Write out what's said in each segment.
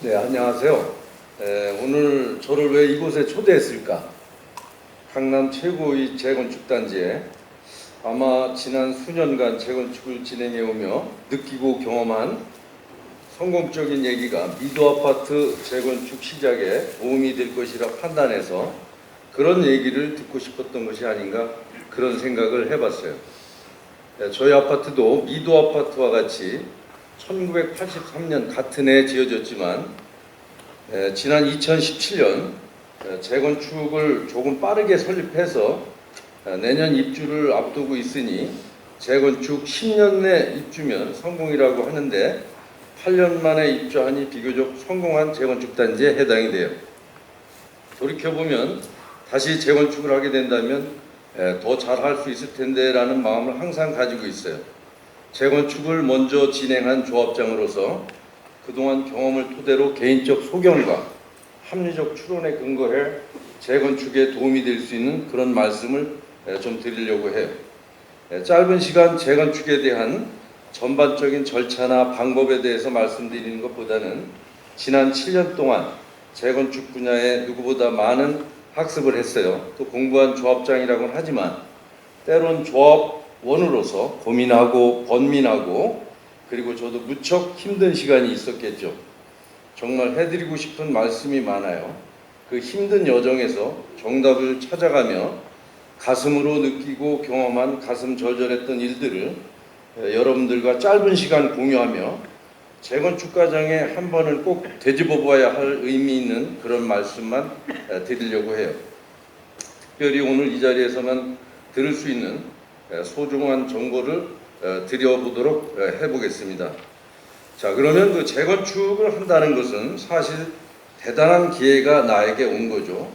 네, 안녕하세요. 오늘 저를 왜 이곳에 초대했을까? 강남 최고의 재건축단지에 아마 지난 수년간 재건축을 진행해 오며 느끼고 경험한 성공적인 얘기가 미도아파트 재건축 시작에 도움이 될 것이라 판단해서 그런 얘기를 듣고 싶었던 것이 아닌가 그런 생각을 해봤어요. 저희 아파트도 미도아파트와 같이 1983년 같은 해에 지어졌지만 지난 2017년 재건축을 조금 빠르게 설립해서 내년 입주를 앞두고 있으니 재건축 10년 내 입주면 성공이라고 하는데 8년 만에 입주하니 비교적 성공한 재건축 단지에 해당이 돼요. 돌이켜보면 다시 재건축을 하게 된다면 더 잘할 수 있을 텐데 라는 마음을 항상 가지고 있어요. 재건축을 먼저 진행한 조합장으로서 그동안 경험을 토대로 개인적 소견과 합리적 추론에 근거해 재건축에 도움이 될 수 있는 그런 말씀을 좀 드리려고 해요. 짧은 시간 재건축에 대한 전반적인 절차나 방법에 대해서 말씀드리는 것보다는 지난 7년 동안 재건축 분야에 누구보다 많은 학습을 했어요. 또 공부한 조합장이라고는 하지만 때론 조합원으로서 고민하고 번민하고 그리고 저도 무척 힘든 시간이 있었겠죠. 정말 해드리고 싶은 말씀이 많아요. 그 힘든 여정에서 정답을 찾아가며 가슴으로 느끼고 경험한 가슴 절절했던 일들을 여러분들과 짧은 시간 공유하며 재건축 과정에 한 번은 꼭 되짚어 봐야 할 의미 있는 그런 말씀만 드리려고 해요. 특별히 오늘 이 자리에서만 들을 수 있는 소중한 정보를 드려보도록 해보겠습니다. 자, 그러면 그 재건축을 한다는 것은 사실 대단한 기회가 나에게 온 거죠.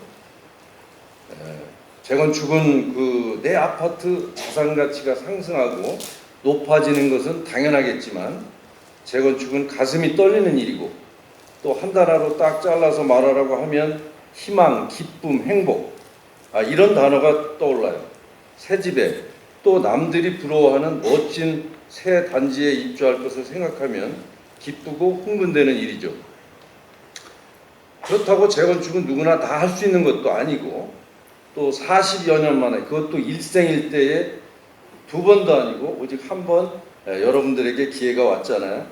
재건축은 그 내 아파트 자산 가치가 상승하고 높아지는 것은 당연하겠지만 재건축은 가슴이 떨리는 일이고 또 한 단어로 딱 잘라서 말하라고 하면 희망, 기쁨, 행복 이런 단어가 떠올라요. 새 집에 또 남들이 부러워하는 멋진 새 단지에 입주할 것을 생각하면 기쁘고 흥분되는 일이죠. 그렇다고 재건축은 누구나 다 할 수 있는 것도 아니고 또 40여 년 만에 그것도 일생일대에 두 번도 아니고 오직 한 번 여러분들에게 기회가 왔잖아요.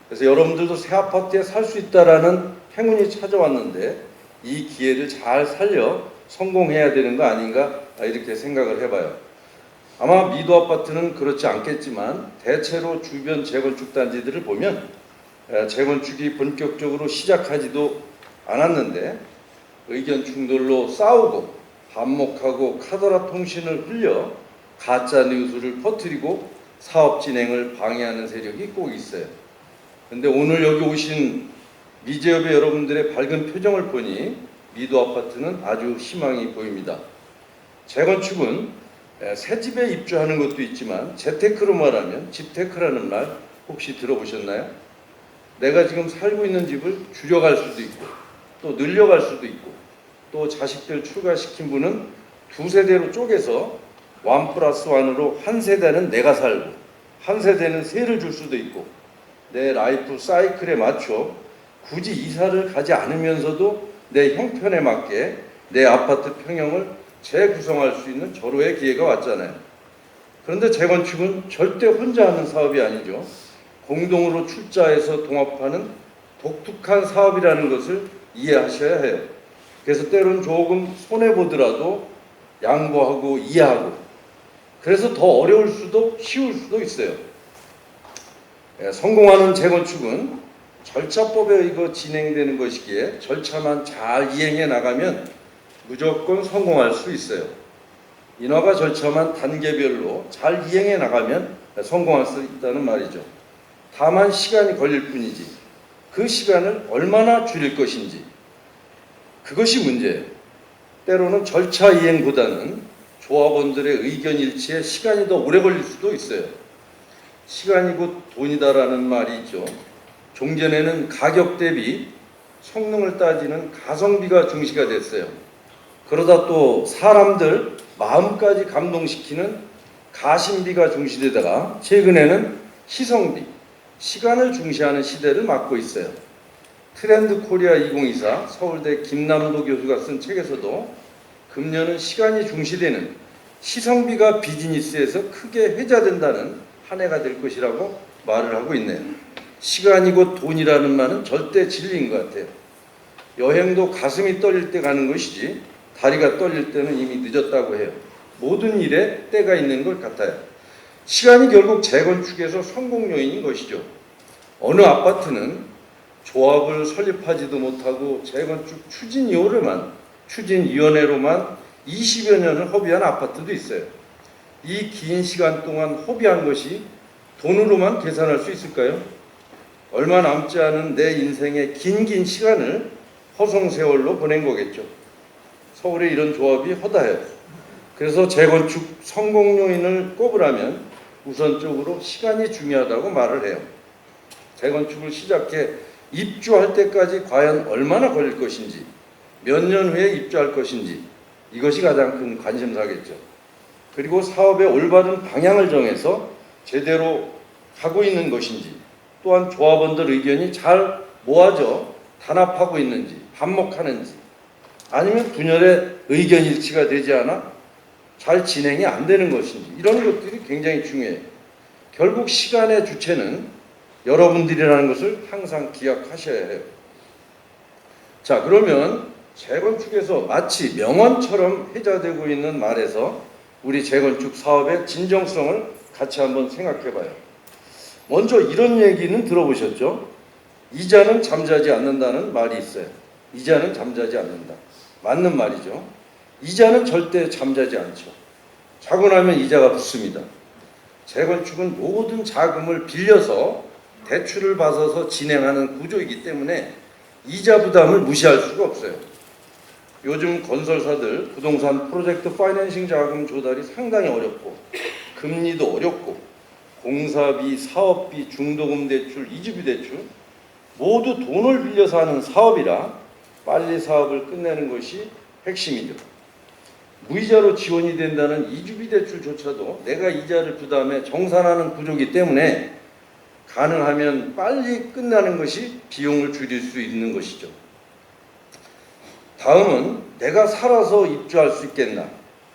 그래서 여러분들도 새 아파트에 살 수 있다라는 행운이 찾아왔는데 이 기회를 잘 살려 성공해야 되는 거 아닌가 이렇게 생각을 해봐요. 아마 미도 아파트는 그렇지 않겠지만 대체로 주변 재건축 단지들을 보면 재건축이 본격적으로 시작하지도 않았는데 의견 충돌로 싸우고 반목하고 카더라 통신을 흘려 가짜 뉴스를 퍼뜨리고 사업 진행을 방해하는 세력이 꼭 있어요. 근데 오늘 여기 오신 미제업의 여러분들의 밝은 표정을 보니 미도 아파트는 아주 희망이 보입니다. 재건축은 새 집에 입주하는 것도 있지만 재테크로 말하면 집테크라는 말 혹시 들어보셨나요? 내가 지금 살고 있는 집을 줄여갈 수도 있고 또 늘려갈 수도 있고 또 자식들 출가시킨 분은 두 세대로 쪼개서 1+1으로 한 세대는 내가 살고 한 세대는 세를 줄 수도 있고 내 라이프 사이클에 맞춰 굳이 이사를 가지 않으면서도 내 형편에 맞게 내 아파트 평형을 재구성할 수 있는 절호의 기회가 왔잖아요. 그런데 재건축은 절대 혼자 하는 사업이 아니죠. 공동으로 출자해서 동합하는 독특한 사업이라는 것을 이해하셔야 해요. 그래서 때론 조금 손해보더라도 양보하고 이해하고 그래서 더 어려울 수도 쉬울 수도 있어요. 성공하는 재건축은 절차법에 의거 진행되는 것이기에 절차만 잘 이행해 나가면 무조건 성공할 수 있어요. 인허가 절차만 단계별로 잘 이행해 나가면 성공할 수 있다는 말이죠. 다만 시간이 걸릴 뿐이지 그 시간을 얼마나 줄일 것인지 그것이 문제예요. 때로는 절차 이행보다는 조합원들의 의견 일치에 시간이 더 오래 걸릴 수도 있어요. 시간이 곧 돈이다라는 말이 있죠. 종전에는 가격 대비 성능을 따지는 가성비가 중시가 됐어요. 그러다 또 사람들 마음까지 감동시키는 가심비가 중시되다가 최근에는 희성비, 시간을 중시하는 시대를 맞고 있어요. 트렌드 코리아 2024 서울대 김남도 교수가 쓴 책에서도 금년은 시간이 중시되는 시성비가 비즈니스에서 크게 회자된다는 한 해가 될 것이라고 말을 하고 있네요. 시간이 곧 돈이라는 말은 절대 진리인 것 같아요. 여행도 가슴이 떨릴 때 가는 것이지 다리가 떨릴 때는 이미 늦었다고 해요. 모든 일에 때가 있는 것 같아요. 시간이 결국 재건축에서 성공 요인인 것이죠. 어느 아파트는 조합을 설립하지도 못하고 재건축 추진위원회로만 20여 년을 허비한 아파트도 있어요. 이 긴 시간 동안 허비한 것이 돈으로만 계산할 수 있을까요? 얼마 남지 않은 내 인생의 긴 시간을 허송세월로 보낸 거겠죠. 서울에 이런 조합이 허다해요. 그래서 재건축 성공 요인을 꼽으라면 우선적으로 시간이 중요하다고 말을 해요. 재건축을 시작해 입주할 때까지 과연 얼마나 걸릴 것인지, 몇 년 후에 입주할 것인지, 이것이 가장 큰 관심사겠죠. 그리고 사업의 올바른 방향을 정해서 제대로 가고 있는 것인지, 또한 조합원들 의견이 잘 모아져 단합하고 있는지, 반목하는지, 아니면 분열의 의견 일치가 되지 않아 잘 진행이 안 되는 것인지, 이런 것들이 굉장히 중요해요. 결국 시간의 주체는 여러분들이라는 것을 항상 기억하셔야 해요. 자, 그러면 재건축에서 마치 명언처럼 회자되고 있는 말에서 우리 재건축 사업의 진정성을 같이 한번 생각해 봐요. 먼저 이런 얘기는 들어보셨죠? 이자는 잠자지 않는다는 말이 있어요. 이자는 잠자지 않는다. 맞는 말이죠. 이자는 절대 잠자지 않죠. 자고 나면 이자가 붙습니다. 재건축은 모든 자금을 빌려서 대출을 받아서 진행하는 구조이기 때문에 이자 부담을 무시할 수가 없어요. 요즘 건설사들 부동산 프로젝트 파이낸싱 자금 조달이 상당히 어렵고 금리도 어렵고 공사비, 사업비, 중도금 대출, 이주비 대출 모두 돈을 빌려서 하는 사업이라 빨리 사업을 끝내는 것이 핵심이죠. 무이자로 지원이 된다는 이주비 대출조차도 내가 이자를 부담해 정산하는 구조이기 때문에 가능하면 빨리 끝나는 것이 비용을 줄일 수 있는 것이죠. 다음은 내가 살아서 입주할 수 있겠나?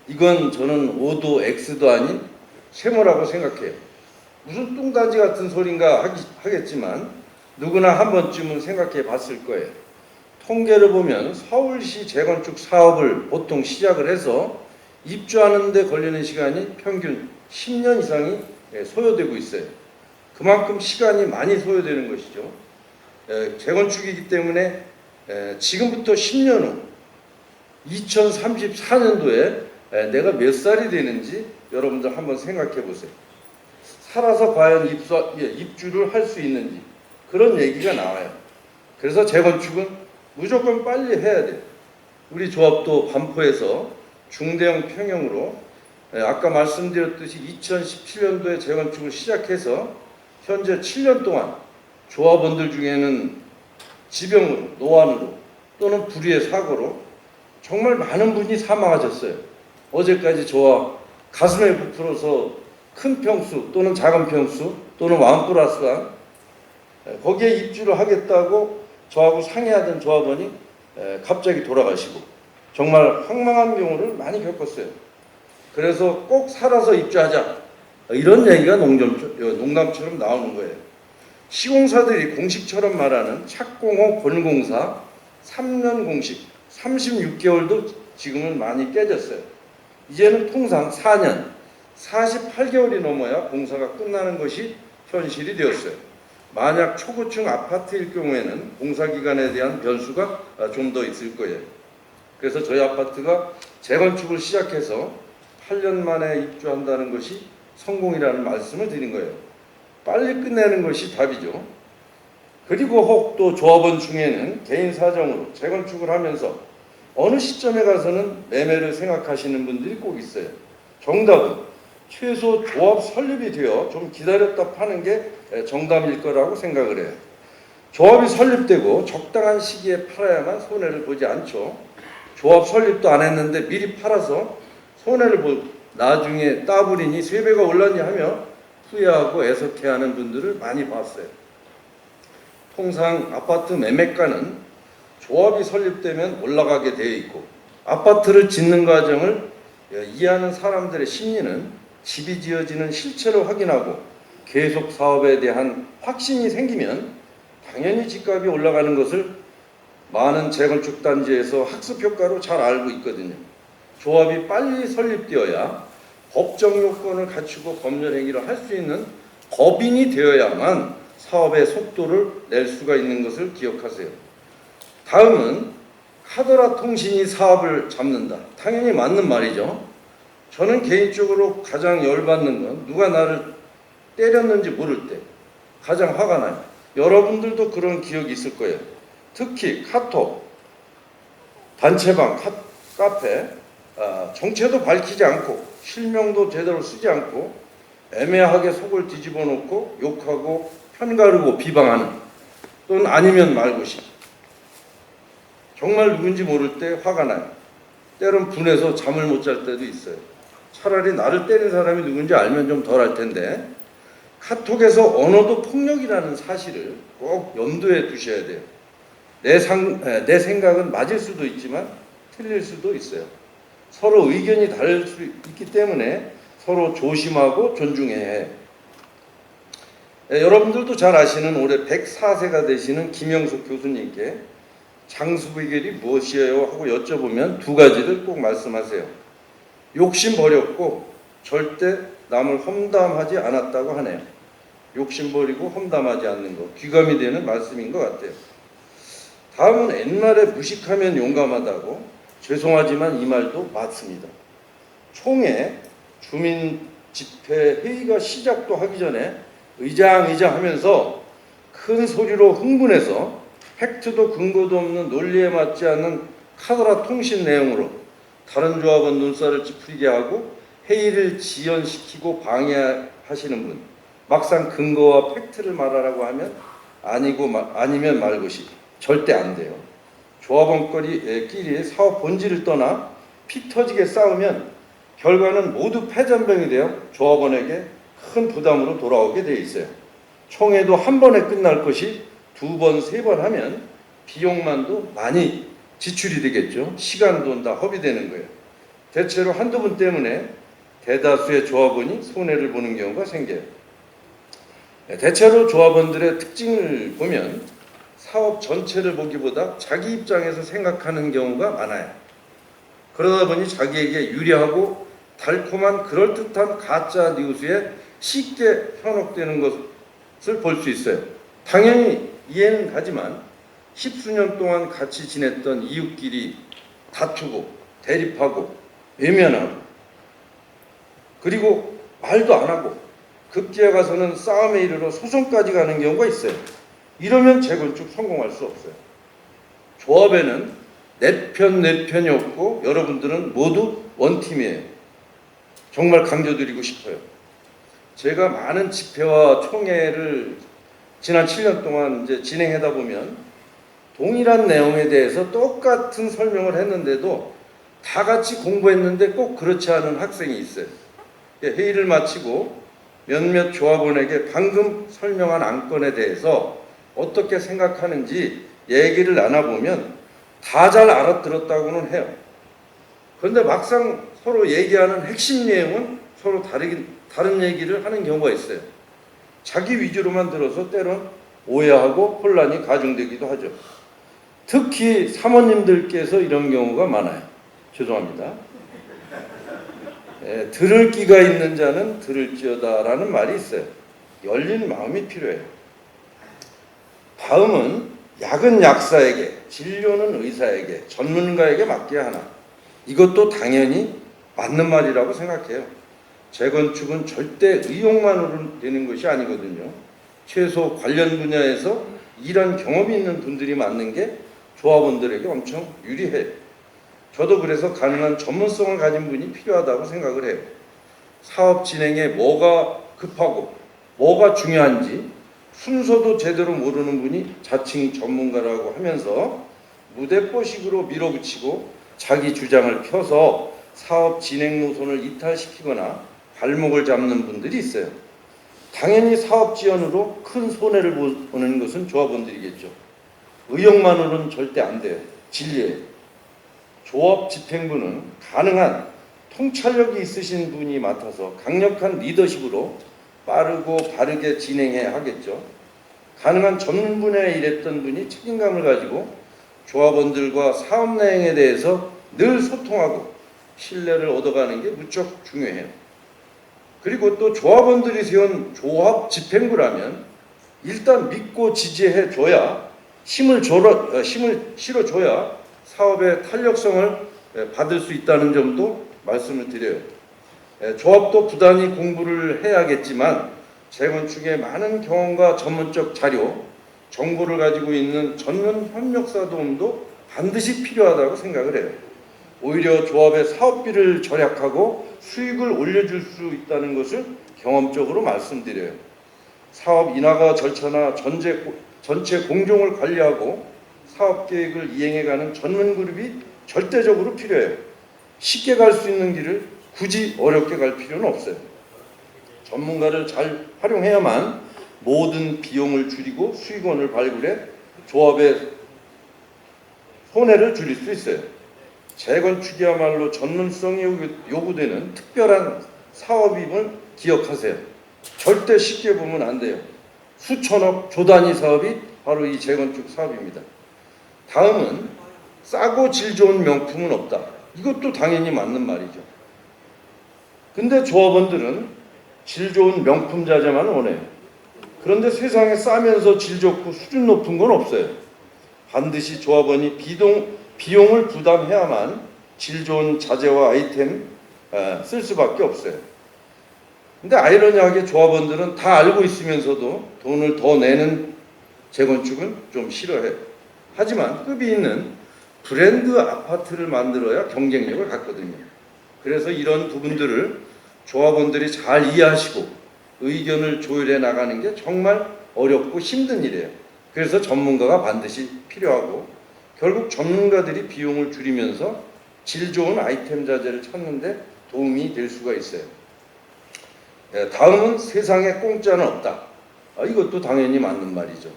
이건 저는 O도 X도 아닌 쇠모라고 생각해요. 무슨 뚱딴지 같은 소린가 하겠지만 누구나 한 번쯤은 생각해 봤을 거예요. 통계를 보면 서울시 재건축 사업을 보통 시작을 해서 입주하는 데 걸리는 시간이 평균 10년 이상이 소요되고 있어요. 그만큼 시간이 많이 소요되는 것이죠. 재건축이기 때문에 지금부터 10년 후 2034년도에 내가 몇 살이 되는지 여러분들 한번 생각해 보세요. 살아서 과연 입주를 할 수 있는지 그런 얘기가 나와요. 그래서 재건축은 무조건 빨리 해야 돼요. 우리 조합도 반포에서 중대형 평형으로 아까 말씀드렸듯이 2017년도에 재건축을 시작해서 현재 7년 동안 조합원들 중에는 지병으로, 노안으로 또는 불의의 사고로 정말 많은 분이 사망하셨어요. 어제까지 저와 가슴에 부풀어서 큰 평수 또는 작은 평수 또는 완플러스한 거기에 입주를 하겠다고 저하고 상의하던 조합원이 갑자기 돌아가시고 정말 황망한 경우를 많이 겪었어요. 그래서 꼭 살아서 입주하자 이런 얘기가 농담처럼 나오는 거예요. 시공사들이 공식처럼 말하는 착공호 본공사 3년 공식 36개월도 지금은 많이 깨졌어요. 이제는 통상 4년 48개월이 넘어야 공사가 끝나는 것이 현실이 되었어요. 만약 초고층 아파트일 경우에는 공사기간에 대한 변수가 좀 더 있을 거예요. 그래서 저희 아파트가 재건축을 시작해서 8년 만에 입주한다는 것이 성공이라는 말씀을 드린 거예요. 빨리 끝내는 것이 답이죠. 그리고 혹 또 조합원 중에는 개인 사정으로 재건축을 하면서 어느 시점에 가서는 매매를 생각하시는 분들이 꼭 있어요. 정답은 최소 조합 설립이 되어 좀 기다렸다 파는 게 정답일 거라고 생각을 해요. 조합이 설립되고 적당한 시기에 팔아야만 손해를 보지 않죠. 조합 설립도 안 했는데 미리 팔아서 손해를 보고 나중에 따블이니 3배가 올랐냐 하며 후회하고 애석해하는 분들을 많이 봤어요. 통상 아파트 매매가는 조합이 설립되면 올라가게 되어 있고, 아파트를 짓는 과정을 이해하는 사람들의 심리는 집이 지어지는 실체를 확인하고 계속 사업에 대한 확신이 생기면 당연히 집값이 올라가는 것을 많은 재건축 단지에서 학습 효과로 잘 알고 있거든요. 조합이 빨리 설립되어야 법적 요건을 갖추고 법률 행위를 할 수 있는 법인이 되어야만 사업의 속도를 낼 수가 있는 것을 기억하세요. 다음은 카더라 통신이 사업을 잡는다. 당연히 맞는 말이죠. 저는 개인적으로 가장 열받는 건 누가 나를 때렸는지 모를 때 가장 화가 나요. 여러분들도 그런 기억이 있을 거예요. 특히 카톡, 단체방, 카페, 정체도 밝히지 않고 실명도 제대로 쓰지 않고 애매하게 속을 뒤집어 놓고 욕하고 편가르고 비방하는, 또는 아니면 말고시, 정말 누군지 모를 때 화가 나요. 때론 분해서 잠을 못 잘 때도 있어요. 차라리 나를 때린 사람이 누군지 알면 좀 덜 할 텐데, 카톡에서 언어도 폭력이라는 사실을 꼭 염두에 두셔야 돼요. 내 생각은 맞을 수도 있지만 틀릴 수도 있어요. 서로 의견이 다를 수 있기 때문에 서로 조심하고 존중해야 해요. 여러분들도 잘 아시는 올해 104세가 되시는 김영석 교수님께 장수 비결이 무엇이에요? 하고 여쭤보면 두 가지를 꼭 말씀하세요. 욕심 버렸고 절대 남을 험담하지 않았다고 하네요. 욕심 버리고 험담하지 않는 것, 귀감이 되는 말씀인 것 같아요. 다음은 옛날에 무식하면 용감하다고, 죄송하지만 이 말도 맞습니다. 총회 주민 집회 회의가 시작도 하기 전에 의장 하면서 큰 소리로 흥분해서 팩트도 근거도 없는 논리에 맞지 않는 카더라 통신 내용으로 다른 조합원 눈살을 찌푸리게 하고 회의를 지연시키고 방해하시는 분, 막상 근거와 팩트를 말하라고 하면 아니면 말것이 절대 안 돼요. 조합원끼리 사업 본질을 떠나 피 터지게 싸우면 결과는 모두 패전병이 되어 조합원에게 큰 부담으로 돌아오게 되어 있어요. 총회도 한 번에 끝날 것이 두 번, 세 번 하면 비용만도 많이 지출이 되겠죠. 시간, 돈 다 허비되는 거예요. 대체로 한두 분 때문에 대다수의 조합원이 손해를 보는 경우가 생겨요. 대체로 조합원들의 특징을 보면 사업 전체를 보기보다 자기 입장에서 생각하는 경우가 많아요. 그러다 보니 자기에게 유리하고 달콤한 그럴듯한 가짜 뉴스에 쉽게 현혹되는 것을 볼 수 있어요. 당연히 이해는 가지만 십수년 동안 같이 지냈던 이웃끼리 다투고 대립하고 외면하고 그리고 말도 안 하고 급기야 가서는 싸움에 이르러 소송까지 가는 경우가 있어요. 이러면 재건축 성공할 수 없어요. 조합에는 내 편이 없고 여러분들은 모두 원팀이에요. 정말 강조드리고 싶어요. 제가 많은 집회와 총회를 지난 7년 동안 이제 진행하다 보면 동일한 내용에 대해서 똑같은 설명을 했는데도 다 같이 공부했는데 꼭 그렇지 않은 학생이 있어요. 회의를 마치고 몇몇 조합원에게 방금 설명한 안건에 대해서 어떻게 생각하는지 얘기를 나눠보면 다 잘 알아들었다고는 해요. 그런데 막상 서로 얘기하는 핵심 내용은 서로 다른 얘기를 하는 경우가 있어요. 자기 위주로만 들어서 때론 오해하고 혼란이 가중되기도 하죠. 특히 사모님들께서 이런 경우가 많아요. 죄송합니다. 들을 끼가 있는 자는 들을지어다라는 말이 있어요. 열린 마음이 필요해요. 다음은 약은 약사에게, 진료는 의사에게, 전문가에게 맡겨야 하나. 이것도 당연히 맞는 말이라고 생각해요. 재건축은 절대 의욕만으로 되는 것이 아니거든요. 최소 관련 분야에서 일한 경험이 있는 분들이 맡는 게 조합원들에게 엄청 유리해요. 저도 그래서 가능한 전문성을 가진 분이 필요하다고 생각을 해요. 사업 진행에 뭐가 급하고 뭐가 중요한지 순서도 제대로 모르는 분이 자칭 전문가라고 하면서 무대뽀식으로 밀어붙이고 자기 주장을 펴서 사업 진행 노선을 이탈시키거나 발목을 잡는 분들이 있어요. 당연히 사업 지원으로 큰 손해를 보는 것은 조합원들이겠죠. 의욕만으로는 절대 안 돼요. 진리예요. 조합 집행부는 가능한 통찰력이 있으신 분이 맡아서 강력한 리더십으로 빠르고 바르게 진행해야 하겠죠. 가능한 전문 분야에 일했던 분이 책임감을 가지고 조합원들과 사업 내용에 대해서 늘 소통하고 신뢰를 얻어가는 게 무척 중요해요. 그리고 또 조합원들이 세운 조합 집행부라면 일단 믿고 지지해 줘야 힘을 실어줘야 사업의 탄력성을 받을 수 있다는 점도 말씀을 드려요. 조합도 부단히 공부를 해야겠지만 재건축의 많은 경험과 전문적 자료, 정보를 가지고 있는 전문 협력사 도움도 반드시 필요하다고 생각을 해요. 오히려 조합의 사업비를 절약하고 수익을 올려줄 수 있다는 것을 경험적으로 말씀드려요. 사업 인하가 절차나 전체 공정을 관리하고 사업 계획을 이행해가는 전문 그룹이 절대적으로 필요해요. 쉽게 갈 수 있는 길을 굳이 어렵게 갈 필요는 없어요. 전문가를 잘 활용해야만 모든 비용을 줄이고 수익원을 발굴해 조합의 손해를 줄일 수 있어요. 재건축이야말로 전문성이 요구되는 특별한 사업임을 기억하세요. 절대 쉽게 보면 안 돼요. 수천억 조 단위 사업이 바로 이 재건축 사업입니다. 다음은 싸고 질 좋은 명품은 없다. 이것도 당연히 맞는 말이죠. 근데 조합원들은 질 좋은 명품 자재만 원해요. 그런데 세상에 싸면서 질 좋고 수준 높은 건 없어요. 반드시 조합원이 비용을 부담해야만 질 좋은 자재와 아이템 쓸 수밖에 없어요. 근데 아이러니하게 조합원들은 다 알고 있으면서도 돈을 더 내는 재건축은 좀 싫어해요. 하지만 급이 있는 브랜드 아파트를 만들어야 경쟁력을 갖거든요. 그래서 이런 부분들을 조합원들이 잘 이해하시고 의견을 조율해 나가는 게 정말 어렵고 힘든 일이에요. 그래서 전문가가 반드시 필요하고 결국 전문가들이 비용을 줄이면서 질 좋은 아이템 자재를 찾는 데 도움이 될 수가 있어요. 다음은 세상에 공짜는 없다. 이것도 당연히 맞는 말이죠.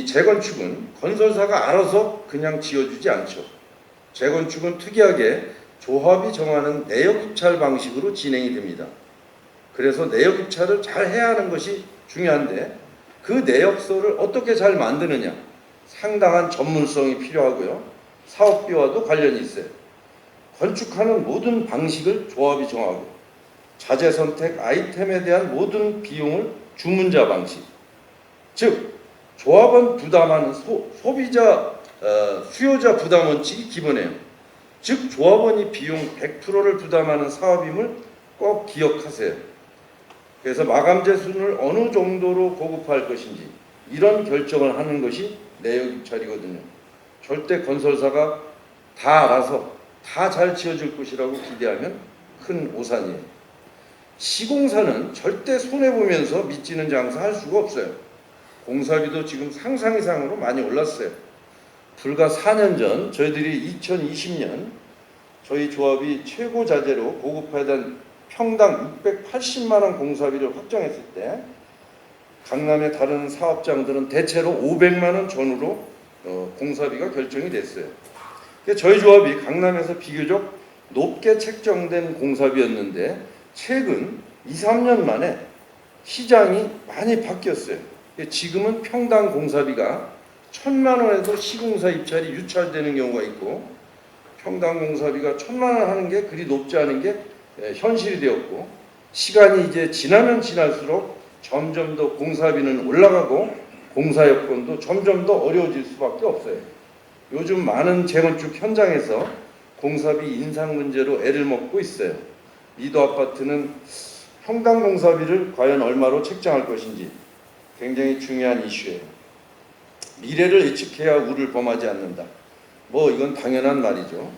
재건축은 건설사가 알아서 그냥 지어주지 않죠. 재건축은 특이하게 조합이 정하는 내역 입찰 방식으로 진행이 됩니다. 그래서 내역 입찰을 잘 해야 하는 것이 중요한데 그 내역서를 어떻게 잘 만드느냐 상당한 전문성이 필요하고요. 사업비와도 관련이 있어요. 건축하는 모든 방식을 조합이 정하고 자재 선택, 아이템에 대한 모든 비용을 주문자 방식, 즉 조합원 부담하는 수요자 부담 원칙이 기본이에요. 즉 조합원이 비용 100%를 부담하는 사업임을 꼭 기억하세요. 그래서 마감재 수준을 어느 정도로 보급할 것인지 이런 결정을 하는 것이 내역 입찰이거든요. 절대 건설사가 다 알아서 다 잘 지어줄 것이라고 기대하면 큰 오산이에요. 시공사는 절대 손해보면서 믿지는 장사 할 수가 없어요. 공사비도 지금 상상 이상으로 많이 올랐어요. 불과 4년 전 저희들이 2020년 저희 조합이 최고 자재로 보급하던 평당 680만 원 공사비를 확정했을 때 강남의 다른 사업장들은 대체로 500만 원 전후로 공사비가 결정이 됐어요. 저희 조합이 강남에서 비교적 높게 책정된 공사비였는데 최근 2, 3년 만에 시장이 많이 바뀌었어요. 지금은 평당 공사비가 1,000만 원에도 시공사 입찰이 유찰되는 경우가 있고 평당 공사비가 1,000만 원 하는 게 그리 높지 않은 게 현실이 되었고 시간이 이제 지나면 지날수록 점점 더 공사비는 올라가고 공사 여건도 점점 더 어려워질 수밖에 없어요. 요즘 많은 재건축 현장에서 공사비 인상 문제로 애를 먹고 있어요. 리도 아파트는 평당 공사비를 과연 얼마로 책정할 것인지 굉장히 중요한 이슈예요. 미래를 예측해야 우를 범하지 않는다. 이건 당연한 말이죠.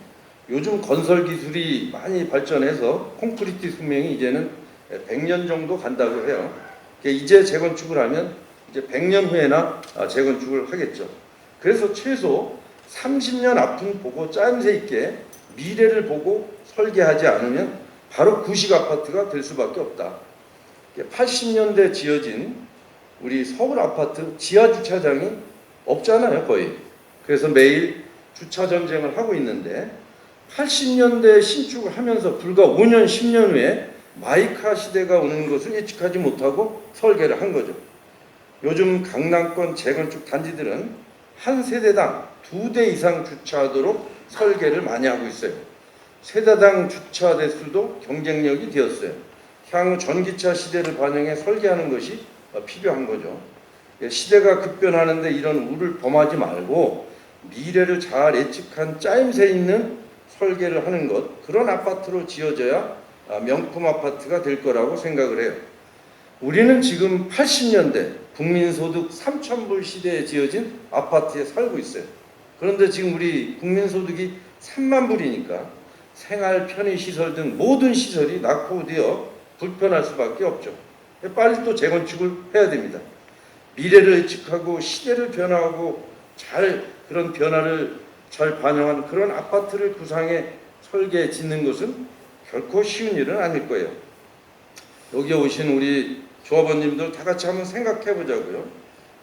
요즘 건설 기술이 많이 발전해서 콘크리트 수명이 이제는 100년 정도 간다고 해요. 이제 재건축을 하면 이제 100년 후에나 재건축을 하겠죠. 그래서 최소 30년 앞은 보고 짜임새 있게 미래를 보고 설계하지 않으면 바로 구식 아파트가 될 수밖에 없다. 80년대 지어진 우리 서울 아파트 지하 주차장이 없잖아요, 거의. 그래서 매일 주차 전쟁을 하고 있는데 80년대에 신축을 하면서 불과 5년, 10년 후에 마이카 시대가 오는 것을 예측하지 못하고 설계를 한 거죠. 요즘 강남권 재건축 단지들은 한 세대당 2대 이상 주차하도록 설계를 많이 하고 있어요. 세대당 주차 대수도 경쟁력이 되었어요. 향후 전기차 시대를 반영해 설계하는 것이 필요한 거죠. 시대가 급변하는데 이런 우를 범하지 말고 미래를 잘 예측한 짜임새 있는 설계를 하는 것, 그런 아파트로 지어져야 명품 아파트가 될 거라고 생각을 해요. 우리는 지금 80년대 국민소득 3,000불 시대에 지어진 아파트에 살고 있어요. 그런데 지금 우리 국민소득이 3만 불이니까 생활 편의시설 등 모든 시설이 낙후되어 불편할 수밖에 없죠. 빨리 또 재건축을 해야 됩니다. 미래를 예측하고 시대를 변화하고 그런 변화를 잘 반영한 그런 아파트를 구상해 설계 짓는 것은 결코 쉬운 일은 아닐 거예요. 여기 오신 우리 조합원님들 다 같이 한번 생각해 보자고요.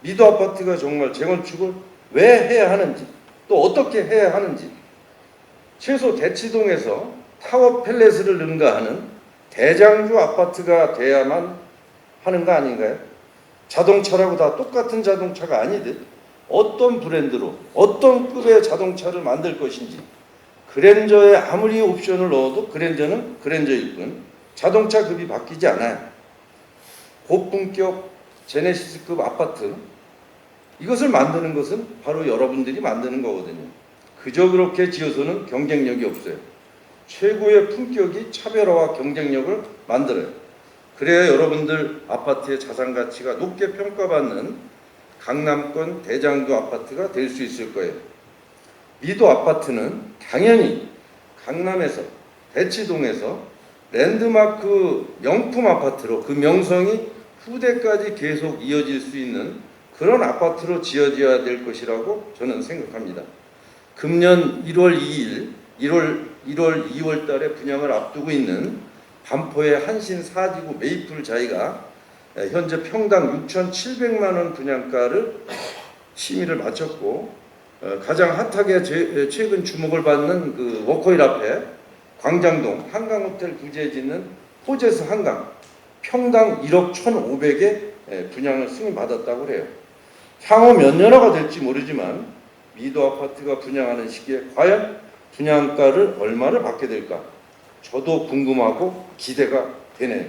미도 아파트가 정말 재건축을 왜 해야 하는지, 또 어떻게 해야 하는지, 최소 대치동에서 타워 팰레스를 능가하는 대장주 아파트가 돼야만 하는 거 아닌가요? 자동차라고 다 똑같은 자동차가 아니듯 어떤 브랜드로 어떤 급의 자동차를 만들 것인지, 그랜저에 아무리 옵션을 넣어도 그랜저는 그랜저일 뿐 자동차 급이 바뀌지 않아요. 고품격 제네시스급 아파트, 이것을 만드는 것은 바로 여러분들이 만드는 거거든요. 그저 그렇게 지어서는 경쟁력이 없어요. 최고의 품격이 차별화와 경쟁력을 만들어요. 그래야 여러분들 아파트의 자산 가치가 높게 평가받는 강남권 대장주 아파트가 될 수 있을 거예요. 미도 아파트는 당연히 강남에서, 대치동에서 랜드마크 명품 아파트로 그 명성이 후대까지 계속 이어질 수 있는 그런 아파트로 지어져야 될 것이라고 저는 생각합니다. 금년 1월 2월 달에 분양을 앞두고 있는 반포의 한신 4지구 메이플 자이가 현재 평당 6,700만 원 분양가를 심의를 마쳤고, 가장 핫하게 최근 주목을 받는 그 워커힐 앞에 광장동 한강호텔 부지에 짓는 호제스 한강, 평당 1억 1,500에 분양을 승인받았다고 해요. 향후 몇 년화가 될지 모르지만 미도 아파트가 분양하는 시기에 과연 분양가를 얼마를 받게 될까? 저도 궁금하고 기대가 되네요.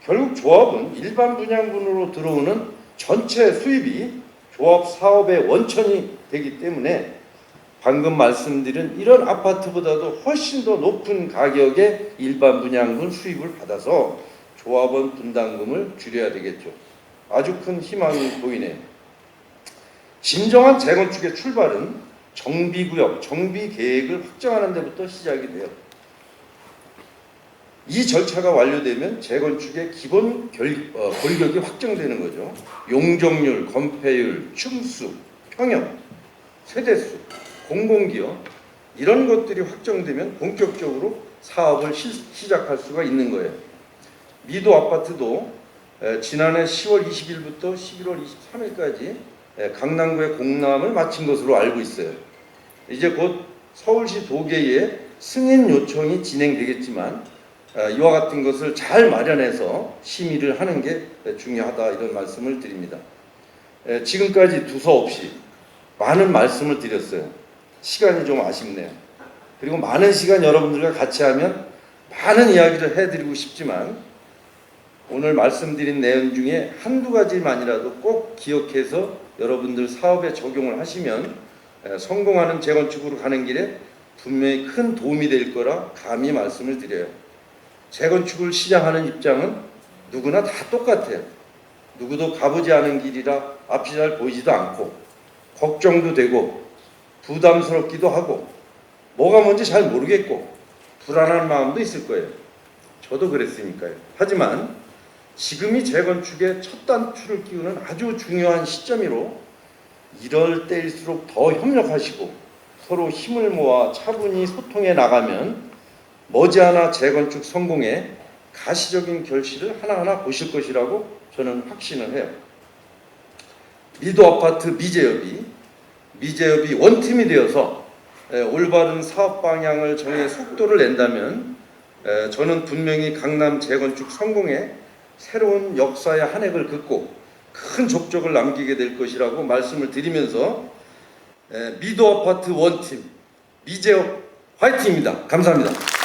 결국 조합은 일반 분양분으로 들어오는 전체 수입이 조합 사업의 원천이 되기 때문에 방금 말씀드린 이런 아파트보다도 훨씬 더 높은 가격의 일반 분양분 수입을 받아서 조합원 분담금을 줄여야 되겠죠. 아주 큰 희망이 보이네요. 진정한 재건축의 출발은 정비구역, 정비계획을 확정하는 데부터 시작이 돼요. 이 절차가 완료되면 재건축의 기본 권력이 확정되는 거죠. 용적률, 건폐율, 층수, 평형, 세대수, 공공기여, 이런 것들이 확정되면 본격적으로 사업을 시작할 수가 있는 거예요. 미도 아파트도 지난해 10월 20일부터 11월 23일까지 강남구의 공람을 마친 것으로 알고 있어요. 이제 곧 서울시 도계에 승인 요청이 진행되겠지만 이와 같은 것을 잘 마련해서 심의를 하는 게 중요하다, 이런 말씀을 드립니다. 지금까지 두서없이 많은 말씀을 드렸어요. 시간이 좀 아쉽네요. 그리고 많은 시간 여러분들과 같이 하면 많은 이야기를 해드리고 싶지만 오늘 말씀드린 내용 중에 한두 가지만이라도 꼭 기억해서 여러분들 사업에 적용을 하시면 성공하는 재건축으로 가는 길에 분명히 큰 도움이 될 거라 감히 말씀을 드려요. 재건축을 시작하는 입장은 누구나 다 똑같아요. 누구도 가보지 않은 길이라 앞이 잘 보이지도 않고 걱정도 되고 부담스럽기도 하고 뭐가 뭔지 잘 모르겠고 불안한 마음도 있을 거예요. 저도 그랬으니까요. 하지만 지금이 재건축의 첫 단추를 끼우는 아주 중요한 시점이로 이럴 때일수록 더 협력하시고 서로 힘을 모아 차분히 소통해 나가면 머지않아 재건축 성공에 가시적인 결실을 하나하나 보실 것이라고 저는 확신을 해요. 미도 아파트 미제협이 원팀이 되어서 올바른 사업 방향을 정해 속도를 낸다면 저는 분명히 강남 재건축 성공에 새로운 역사의 한 획을 긋고 큰 족적을 남기게 될 것이라고 말씀을 드리면서 미도 아파트 원팀 미제협 화이팅입니다. 감사합니다.